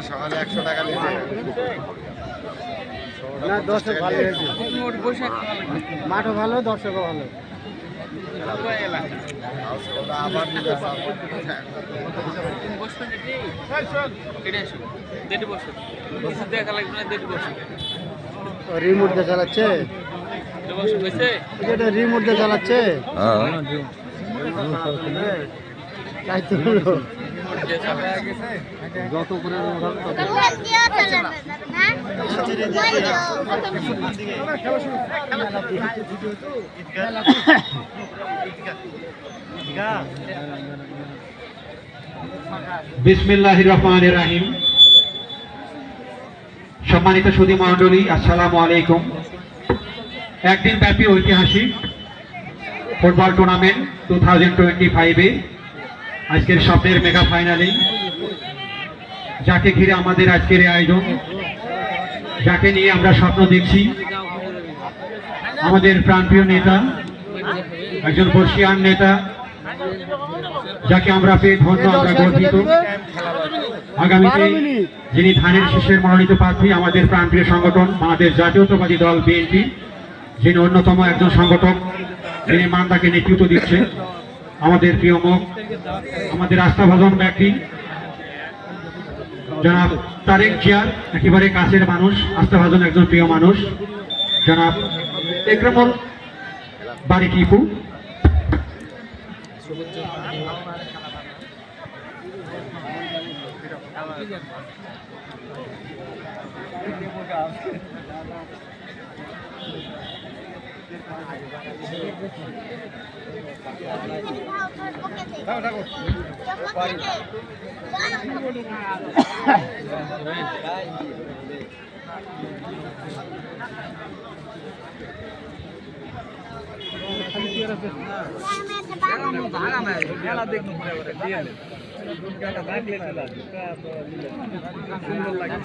সকালে 100 টাকা নিয়েছে না, দর্শক ভালো হয়েছে, মাঠও ভালো, দর্শকও ভালো। আবার রিমোট দিয়ে চালাচ্ছে, এটা রিমোট দিয়ে চালাচ্ছে, তাই তো যত করে বিসমিল্লাহির রহমানির রহিম। সম্মানিত সুধী মণ্ডলী, আসসালামু আলাইকুম। একদিন ব্যাপী ঐতিহাসিক ফুটবল টুর্নামেন্ট 2025-এ আজকের স্বপ্নের মেগা ফাইনালে যাকে ঘিরে আমাদের আজকের আয়োজন, যাকে নিয়ে আমরা স্বপ্ন দেখছি, আমাদের প্রাণপ্রিয় নেতা, একজন বর্ষিয়ান নেতা, যাকে আমরা পেয়ে ধন্য, আমরা গর্বিত। আগামীতে যিনি ধানের শীষের মনোনীত প্রার্থী, আমাদের প্রাণপ্রিয় সংগঠন বাংলাদেশ জাতীয়তাবাদী দল বিএনপি, যিনি অন্যতম একজন সংগঠক, যিনি মান্দাকে নেতৃত্ব দিচ্ছে, আমাদের প্রিয় মুখ, আমাদের আস্থাভাজন ব্যক্তি জনাব তারেক জিয়ার একেবারে কাছের মানুষ, আস্থাভাজন একজন প্রিয় মানুষ, জনাব একরামুল বাড়ি টিপু। সুন্দর লাগে।